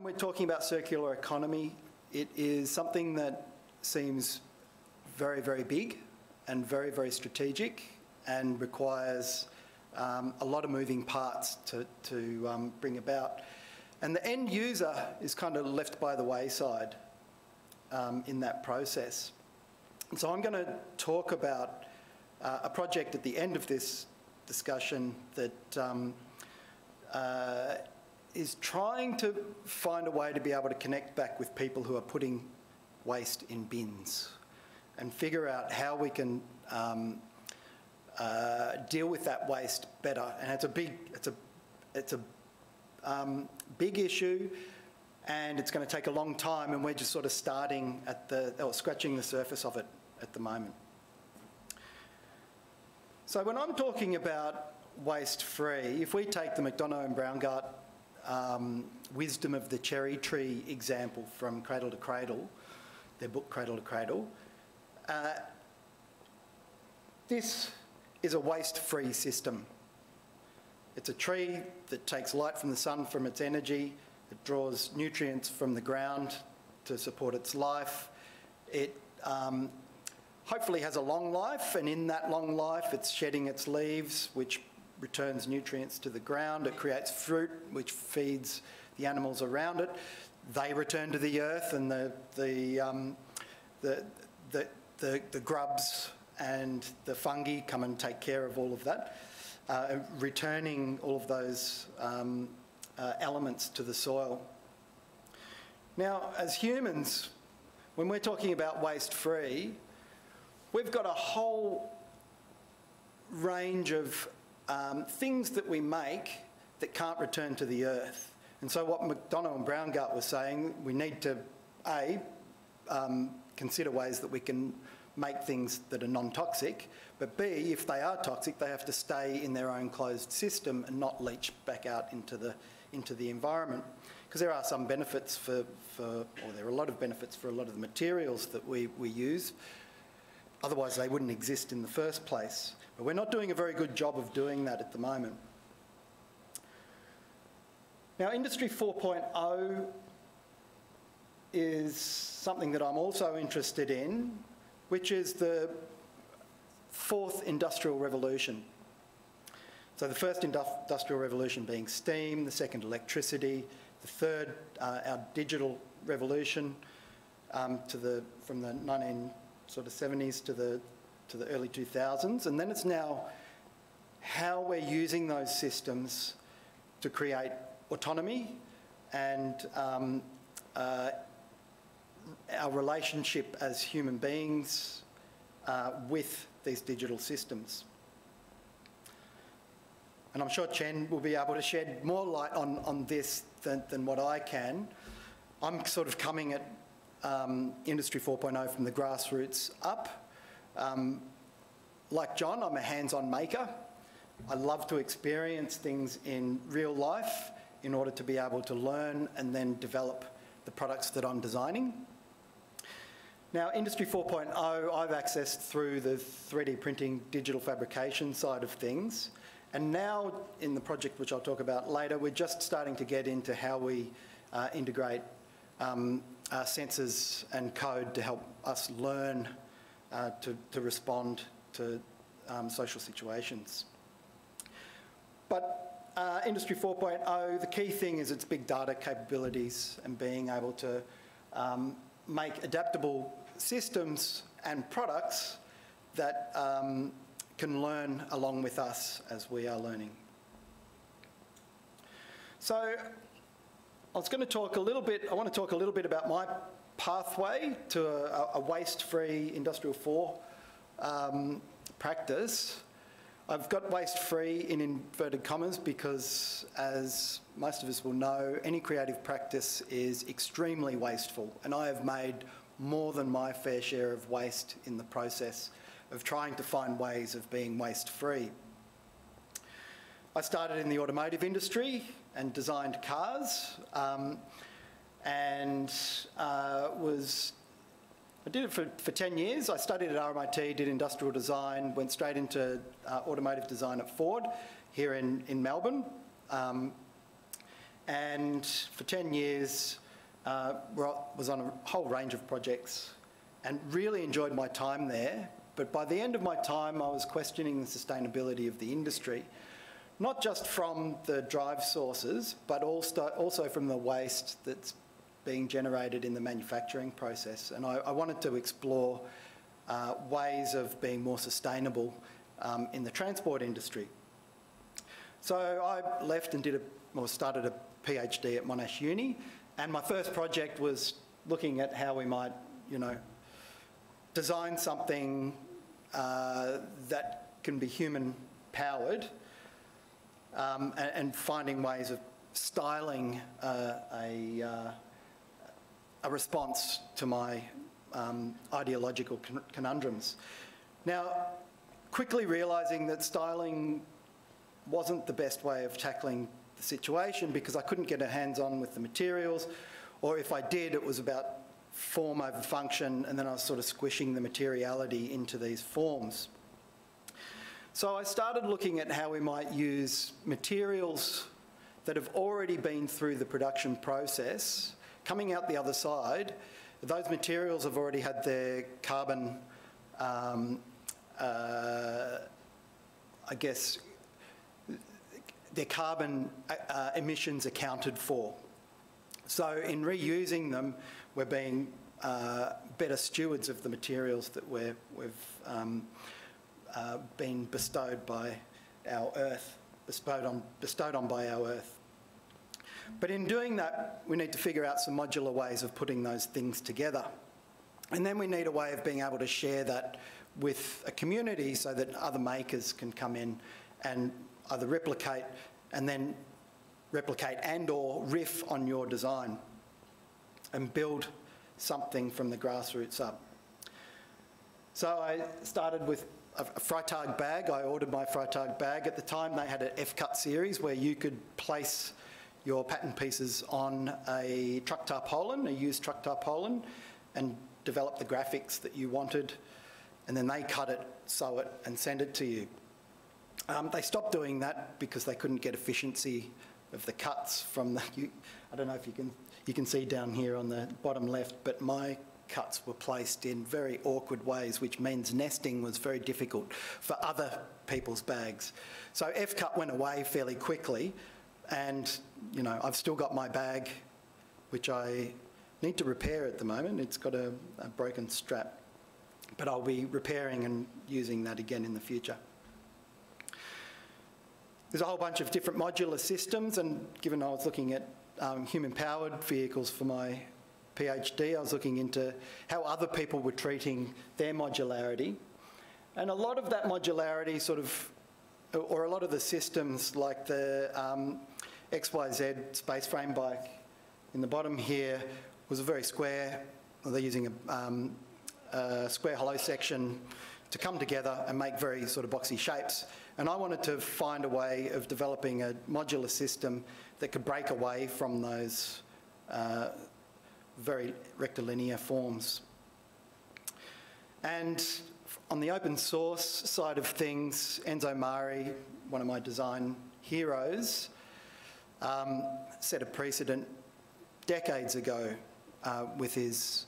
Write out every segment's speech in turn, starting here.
When we're talking about circular economy, it is something that seems very, very big and very, very strategic and requires a lot of moving parts to bring about. And the end user is kind of left by the wayside in that process. And so I'm going to talk about a project at the end of this discussion that is trying to find a way to be able to connect back with people who are putting waste in bins and figure out how we can deal with that waste better. And it's a big issue, and it's going to take a long time, and we're just sort of starting at or scratching the surface of it at the moment. So when I'm talking about waste-free, if we take the McDonough and Braungart wisdom of the cherry tree example from Cradle to Cradle, their book Cradle to Cradle, this is a waste-free system. It's a tree that takes light from the sun from its energy, it draws nutrients from the ground to support its life. It hopefully has a long life, and in that long life it's shedding its leaves, which returns nutrients to the ground. It creates fruit, which feeds the animals around it. They return to the earth, and the grubs and the fungi come and take care of all of that, returning all of those elements to the soil. Now, as humans, when we're talking about waste-free, we've got a whole range of things that we make that can't return to the earth. And so what McDonough and Braungart was saying, we need to, consider ways that we can make things that are non-toxic, but B, if they are toxic, they have to stay in their own closed system and not leach back out into the environment. Because there are some benefits or there are a lot of benefits for a lot of the materials that we use. Otherwise, they wouldn't exist in the first place. But we're not doing a very good job of doing that at the moment. Now, Industry 4.0 is something that I'm also interested in, which is the fourth industrial revolution. So the first industrial revolution being steam, the second electricity, the third our digital revolution from the 1970s to the early 2000s, and then it's now how we're using those systems to create autonomy and our relationship as human beings with these digital systems. And I'm sure Chen will be able to shed more light on this than what I can. I'm sort of coming at Industry 4.0 from the grassroots up. Like John, I'm a hands-on maker. I love to experience things in real life in order to be able to learn and then develop the products that I'm designing. Now, Industry 4.0 I've accessed through the 3D printing, digital fabrication side of things. And now, in the project which I'll talk about later, we're just starting to get into how we integrate sensors and code to help us learn to respond to social situations. But Industry 4.0, the key thing is its big data capabilities and being able to make adaptable systems and products that can learn along with us as we are learning. So I want to talk a little bit about my pathway to a waste-free Industrial 4 practice. I've got waste-free in inverted commas because, as most of us will know, any creative practice is extremely wasteful, and I have made more than my fair share of waste in the process of trying to find ways of being waste-free. I started in the automotive industry and designed cars, I did it for 10 years. I studied at RMIT, did industrial design, went straight into automotive design at Ford here in Melbourne. and for 10 years was on a whole range of projects and really enjoyed my time there. But by the end of my time, I was questioning the sustainability of the industry, not just from the drive sources, but also from the waste that's being generated in the manufacturing process. And I wanted to explore ways of being more sustainable in the transport industry. So I left and started a PhD at Monash Uni, and my first project was looking at how we might, design something that can be human-powered, and finding ways of styling a response to my ideological conundrums. Now, quickly realising that styling wasn't the best way of tackling the situation because I couldn't get a hands-on with the materials, or if I did, it was about form over function, and then I was sort of squishing the materiality into these forms. So I started looking at how we might use materials that have already been through the production process, coming out the other side. Those materials have already had their carbon, their carbon emissions accounted for. So in reusing them, we're being better stewards of the materials that we've been bestowed by our Earth, bestowed on by our Earth. But in doing that, we need to figure out some modular ways of putting those things together. And then we need a way of being able to share that with a community so that other makers can come in and either replicate and or riff on your design and build something from the grassroots up. So I started with a Freitag bag. I ordered my Freitag bag. At the time, they had an F-cut series where you could place your pattern pieces on a truck tarpaulin, a used truck tarpaulin, and develop the graphics that you wanted, and then they cut it, sew it, and send it to you. They stopped doing that because they couldn't get efficiency of the cuts from the... I don't know if you can see down here on the bottom left, but my cuts were placed in very awkward ways, which means nesting was very difficult for other people's bags. So F-cut went away fairly quickly, and I've still got my bag, which I need to repair at the moment. It's got a broken strap, but I'll be repairing and using that again in the future. There's a whole bunch of different modular systems, and given I was looking at human-powered vehicles for my PhD, I was looking into how other people were treating their modularity. And a lot of that modularity or a lot of the systems like the XYZ space frame bike in the bottom here was a very square, they're using a square hollow section to come together and make very sort of boxy shapes. And I wanted to find a way of developing a modular system that could break away from those very rectilinear forms. And on the open source side of things, Enzo Mari, one of my design heroes, set a precedent decades ago with his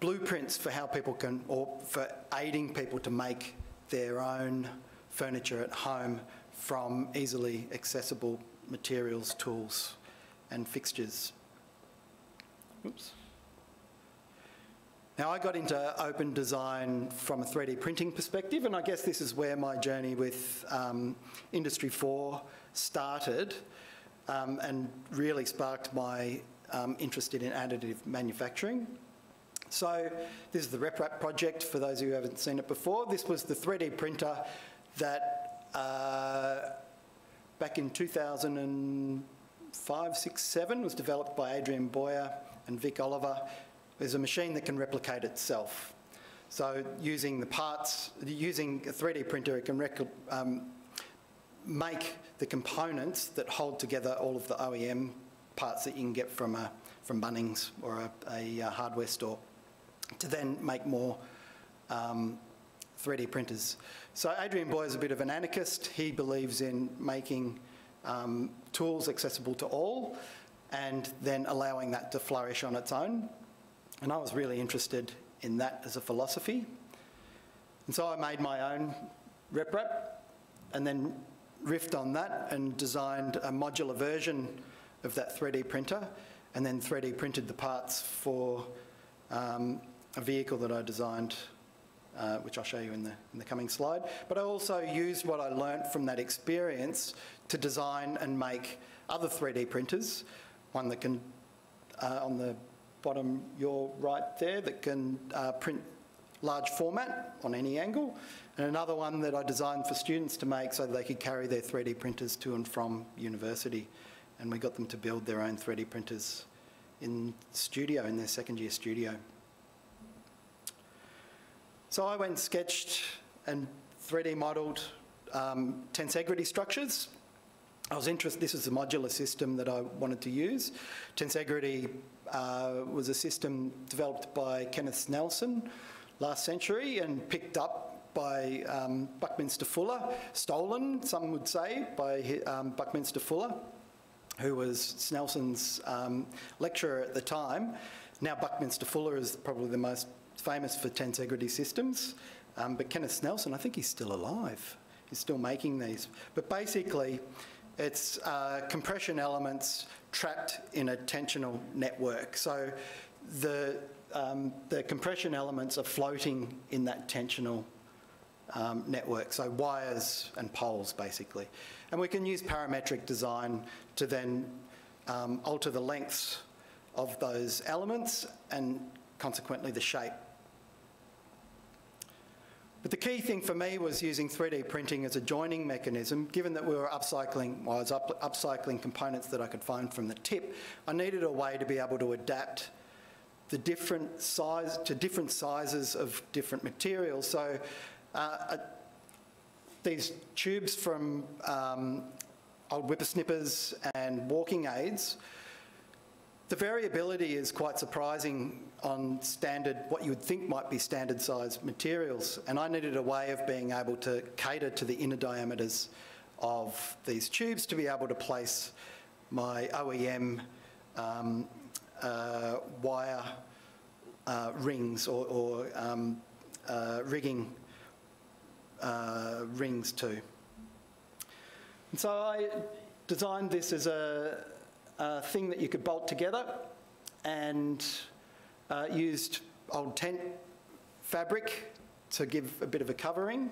blueprints for how people can, or for aiding people to make their own furniture at home from easily accessible materials, tools, and fixtures. Oops. Now, I got into open design from a 3D printing perspective, and I guess this is where my journey with Industry 4 started and really sparked my interest in additive manufacturing. So this is the RepRap project, for those who haven't seen it before. This was the 3D printer that back in 2005, 6, 7 was developed by Adrian Boyer and Vic Oliver. There's a machine that can replicate itself. So using the parts, using a 3D printer, it can make the components that hold together all of the OEM parts that you can get from Bunnings or a hardware store, to then make more 3D printers. So Adrian Boyer is a bit of an anarchist. He believes in making tools accessible to all, and then allowing that to flourish on its own. And I was really interested in that as a philosophy. And so I made my own RepRap and then riffed on that and designed a modular version of that 3D printer, and then 3D printed the parts for a vehicle that I designed, which I'll show you in the coming slide. But I also used what I learnt from that experience to design and make other 3D printers. One that can, on the bottom, your right there, that can print large format on any angle, and another one that I designed for students to make so that they could carry their 3D printers to and from university. And we got them to build their own 3D printers in studio, in their second year studio. So I went and sketched and 3D modelled tensegrity structures. I was interested, this is the modular system that I wanted to use. Tensegrity was a system developed by Kenneth Snelson last century and picked up by Buckminster Fuller, stolen, some would say, by Buckminster Fuller, who was Snelson's lecturer at the time. Now Buckminster Fuller is probably the most famous for tensegrity systems, but Kenneth Snelson, I think he's still alive. He's still making these. But basically, it's compression elements trapped in a tensional network. So the compression elements are floating in that tensional network, so wires and poles basically. And we can use parametric design to then alter the lengths of those elements and consequently the shape. But the key thing for me was using 3D printing as a joining mechanism. Given that we were upcycling, well, I was upcycling components that I could find from the tip, I needed a way to be able to adapt the different sizes of different materials. So these tubes from old whippersnippers and walking aids, the variability is quite surprising on standard, what you would think might be standard size materials. And I needed a way of being able to cater to the inner diameters of these tubes to be able to place my OEM wire rings or rigging rings too. And so I designed this as a thing that you could bolt together, and used old tent fabric to give a bit of a covering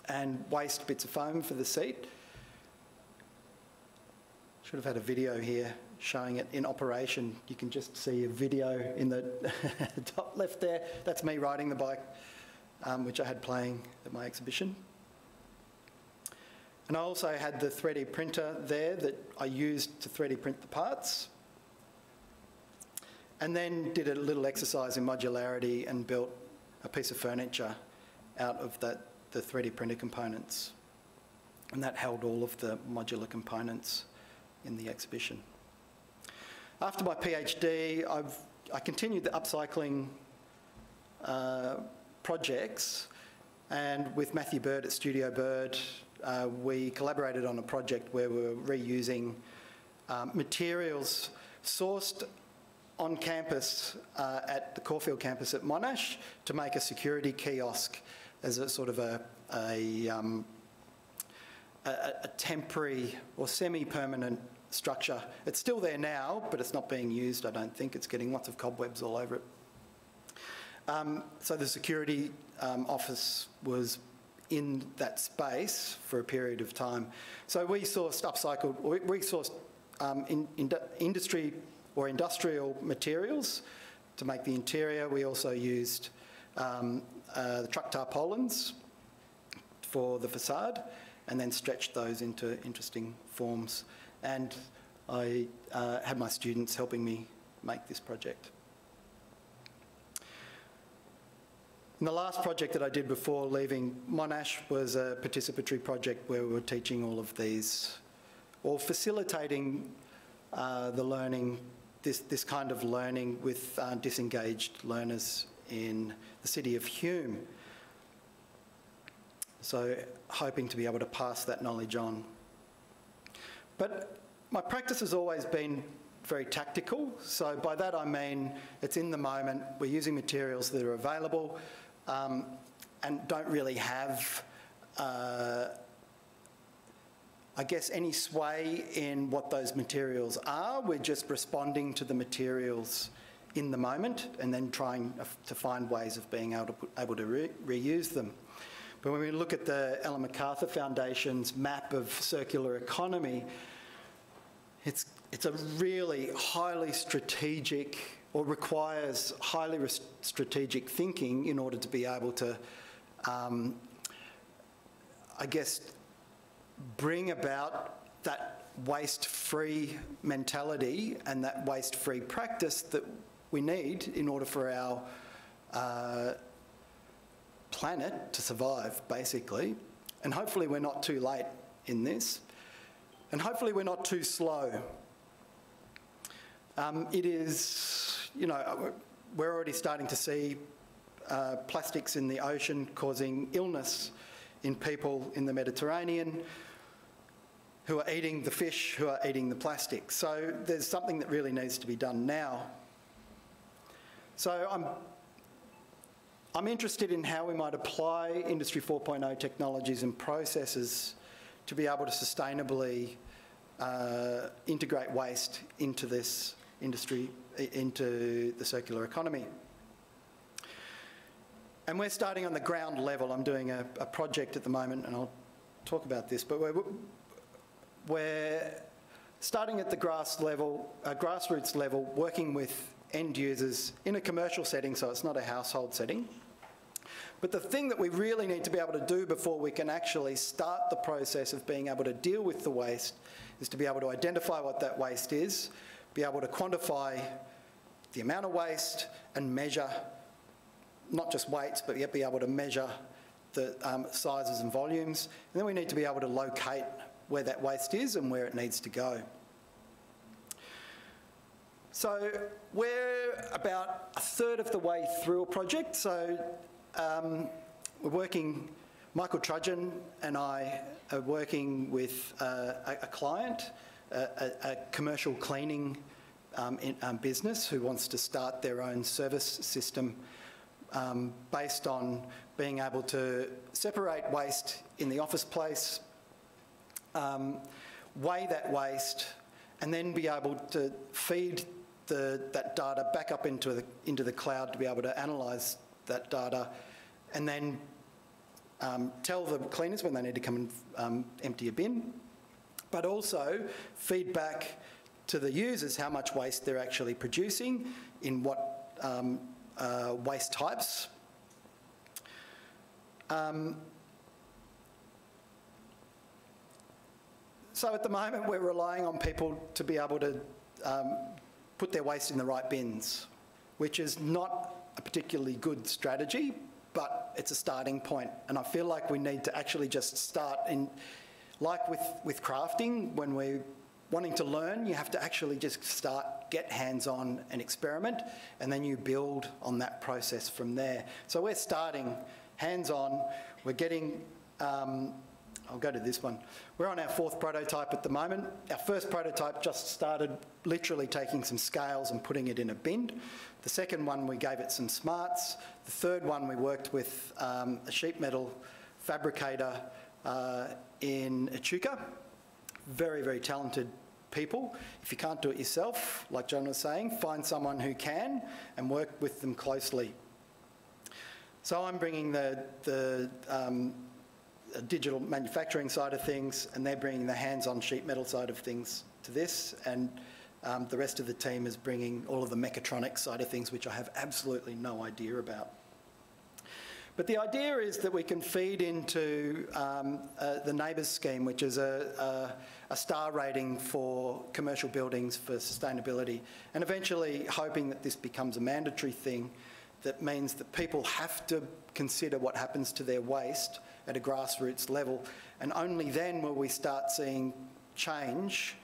and waste bits of foam for the seat. Should have had a video here showing it in operation. You can just see a video in the top left there. That's me riding the bike, which I had playing at my exhibition. And I also had the 3D printer there that I used to 3D print the parts. And then did a little exercise in modularity and built a piece of furniture out of the 3D printer components. And that held all of the modular components in the exhibition. After my PhD, I continued the upcycling projects, and with Matthew Bird at Studio Bird, we collaborated on a project where we were reusing materials sourced on campus at the Caulfield campus at Monash to make a security kiosk as a sort of a temporary or semi-permanent structure. It's still there now, but it's not being used, I don't think. It's getting lots of cobwebs all over it. So the security office was in that space for a period of time. So we sourced upcycled, we sourced industry or industrial materials to make the interior. We also used the truck tarpaulins for the facade, and then stretched those into interesting forms. And I had my students helping me make this project. And the last project that I did before leaving Monash was a participatory project where we were teaching all of these, or facilitating the learning, this kind of learning with disengaged learners in the city of Hume. So hoping to be able to pass that knowledge on. But my practice has always been very tactical. So by that I mean it's in the moment, we're using materials that are available and don't really have, I guess, any sway in what those materials are. We're just responding to the materials in the moment and then trying to find ways of being able to reuse them. But when we look at the Ellen MacArthur Foundation's map of circular economy, it's a really highly strategic, or requires highly strategic thinking in order to be able to, I guess, bring about that waste-free mentality and that waste-free practice that we need in order for our planet to survive, basically. And hopefully we're not too late in this. And hopefully we're not too slow. It is, you know, we're already starting to see plastics in the ocean causing illness in people in the Mediterranean who are eating the fish, who are eating the plastic. So there's something that really needs to be done now. So I'm interested in how we might apply Industry 4.0 technologies and processes to be able to sustainably integrate waste into this industry, into the circular economy. And we're starting on the ground level. I'm doing a project at the moment, and I'll talk about this, but we're starting at the grassroots level, working with end users in a commercial setting, so it's not a household setting. But the thing that we really need to be able to do before we can actually start the process of being able to deal with the waste is to be able to identify what that waste is, be able to quantify the amount of waste and measure, not just weights, but yet be able to measure the sizes and volumes. And then we need to be able to locate where that waste is and where it needs to go. So we're about a third of the way through a project. So we're working, Michael Trudgeon and I are working with a client, a commercial cleaning business who wants to start their own service system based on being able to separate waste in the office place, weigh that waste, and then be able to feed that data back up into the cloud to be able to analyse that data, and then tell the cleaners when they need to come and empty a bin, but also feed back to the users how much waste they're actually producing, in what waste types. So at the moment we're relying on people to be able to put their waste in the right bins, which is not a particularly good strategy, but it's a starting point. And I feel like we need to actually just start in, like with crafting, when we're wanting to learn, you have to actually just start, get hands-on and experiment, and then you build on that process from there. So we're starting hands-on, we're getting, I'll go to this one. We're on our 4th prototype at the moment. Our first prototype just started literally taking some scales and putting it in a bin. The second one, we gave it some smarts. The third one, we worked with a sheet metal fabricator in Echuca. Very, very talented people. If you can't do it yourself, like John was saying, find someone who can and work with them closely. So I'm bringing the digital manufacturing side of things, and they're bringing the hands-on sheet metal side of things to this, and the rest of the team is bringing all of the mechatronics side of things, which I have absolutely no idea about. But the idea is that we can feed into the NABERS scheme, which is a star rating for commercial buildings for sustainability, and eventually hoping that this becomes a mandatory thing that means that people have to consider what happens to their waste at a grassroots level, and only then will we start seeing change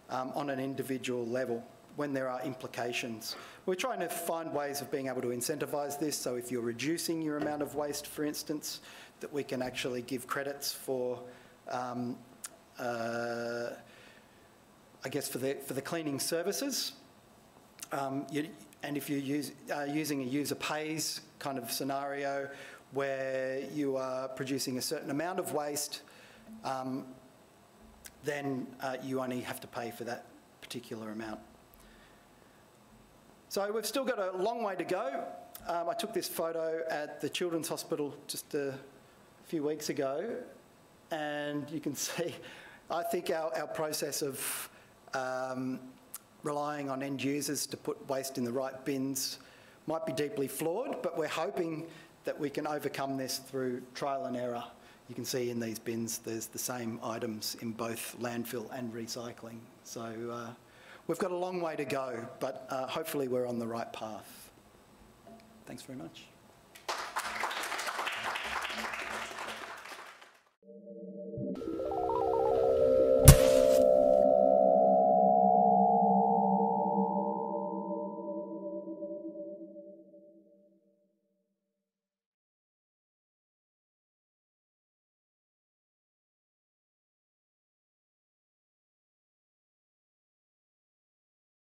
on an individual level when there are implications. We're trying to find ways of being able to incentivise this, so if you're reducing your amount of waste, for instance, that we can actually give credits for I guess, for the cleaning services. And if you're using a user pays kind of scenario where you are producing a certain amount of waste, then you only have to pay for that particular amount. So we've still got a long way to go. I took this photo at the Children's Hospital just a few weeks ago, and you can see, I think our process of relying on end users to put waste in the right bins might be deeply flawed, but we're hoping that we can overcome this through trial and error. You can see in these bins there's the same items in both landfill and recycling. So we've got a long way to go, but hopefully we're on the right path. Thanks very much.